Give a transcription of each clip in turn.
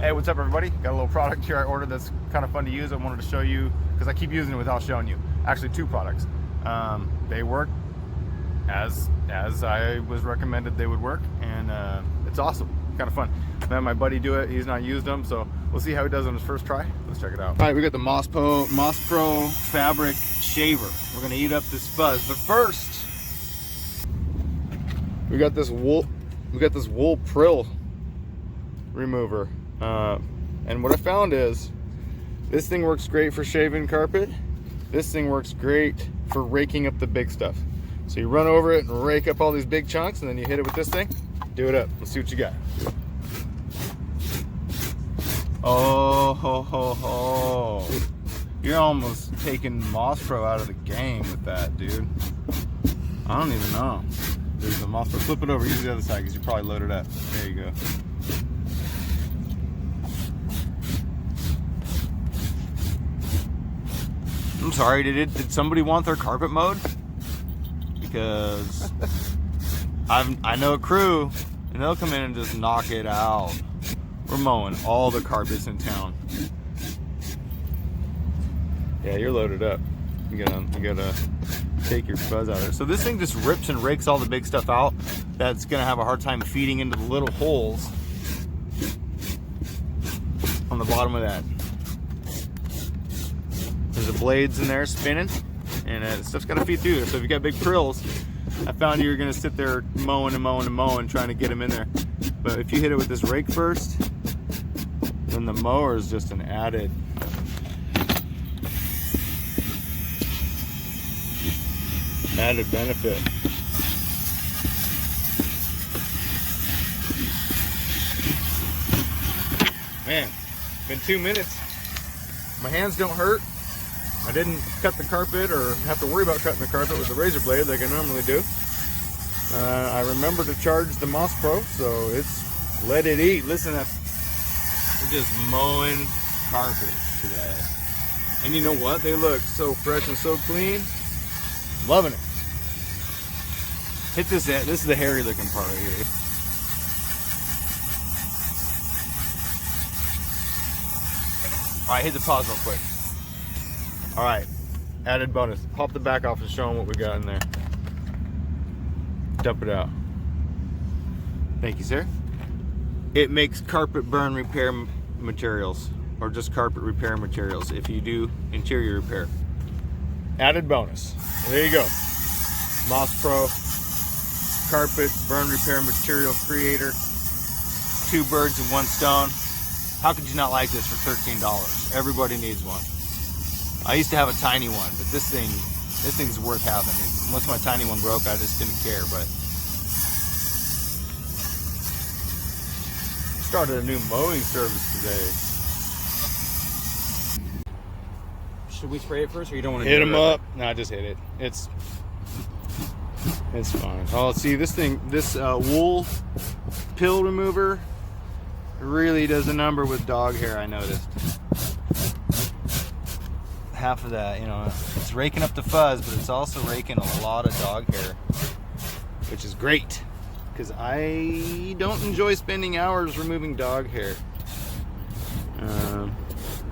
Hey, what's up everybody? Got a little product here I ordered that's kind of fun to use. I wanted to show you because I keep using it without showing you. Actually, two products. They work as I was recommended they would work, and it's awesome. Kind of fun. I had my buddy do it. He's not used them, so we'll see how he does on his first try. Let's check it out. All right, we got the Moss Pro fabric shaver. We're gonna eat up this fuzz, but first we got this wool prill remover. And what I found is this thing works great for shaving carpet. This thing works great for raking up the big stuff. So you run over it and rake up all these big chunks, and then you hit it with this thing. Do it up. Let's see what you got. Oh ho ho ho! You're almost taking Moss Pro out of the game with that, dude. I don't even know. There's the Moss Pro. Flip it over. Use the other side because you probably loaded up. There you go. I'm sorry, did somebody want their carpet mowed? Because I know a crew and they'll come in and just knock it out. We're mowing all the carpets in town. Yeah, you're loaded up. You gotta take your fuzz out of there. So this thing just rips and rakes all the big stuff out that's gonna have a hard time feeding into the little holes on the bottom of that. There's the blades in there spinning, and stuff's got to feed through there. So if you got big prills, I found you're gonna sit there mowing and mowing and mowing, trying to get them in there. But if you hit it with this rake first, then the mower is just an added benefit. Man, been 2 minutes. My hands don't hurt. I didn't cut the carpet or have to worry about cutting the carpet with a razor blade like I normally do. I remember to charge the Moss Pro, so it's let it eat. Listen, we're just mowing carpets today. And you know what? They look so fresh and so clean. Loving it. Hit this. This is the hairy looking part right here. All right, hit the pause real quick. All right, added bonus. Pop the back off and show them what we got in there. Dump it out. Thank you, sir. It makes carpet burn repair materials, or just carpet repair materials if you do interior repair. Added bonus. There you go. Moss Pro carpet burn repair material creator. 2 birds in 1 stone. How could you not like this for $13? Everybody needs one. I used to have a tiny one, but this thing's worth having. Once my tiny one broke, I just didn't care. But started a new mowing service today. Should we spray it first, or you don't want to hit them up? No, just hit it. It's fine. Oh, see this thing, this wool pill remover really does a number with dog hair. I noticed. Half of that, you know, it's raking up the fuzz, but it's also raking a lot of dog hair, which is great because I don't enjoy spending hours removing dog hair.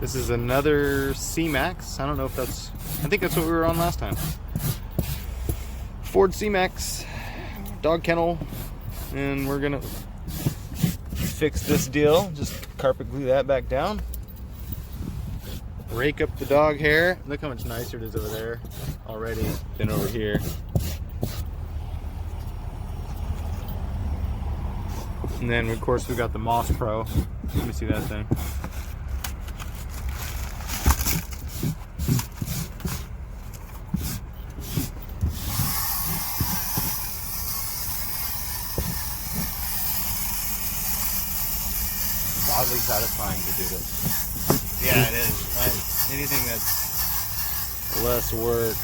This is another C-Max. I don't know if I think that's what we were on last time. Ford C-Max dog kennel, and we're gonna fix this deal. Just carpet glue that back down. Rake up the dog hair. Look how much nicer it is over there already than over here. And then of course we got the Moss Pro. Let me see that thing. It's oddly satisfying to do this. Yeah, it is. Anything that's less work,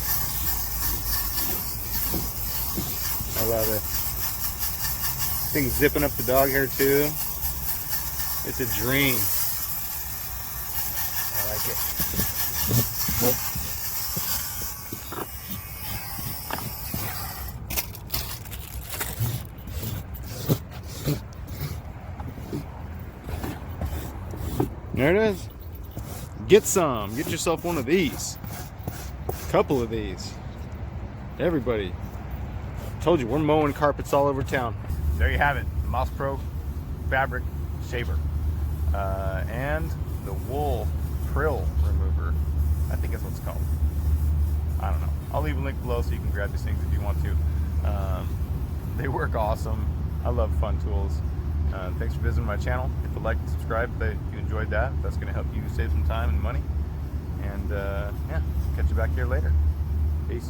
I love it. Thing's zipping up the dog hair too. It's a dream. I like it. There it is. Get some. Get yourself one of these. A couple of these. Everybody. Told you, we're mowing carpets all over town. There you have it. The Moss Pro fabric shaver. And the wool prill remover. I think that's what it's called. I don't know. I'll leave a link below so you can grab these things if you want to. They work awesome. I love fun tools. Thanks for visiting my channel. Hit the like and subscribe if you enjoyed that. That's going to help you save some time and money. And yeah, catch you back here later. Peace.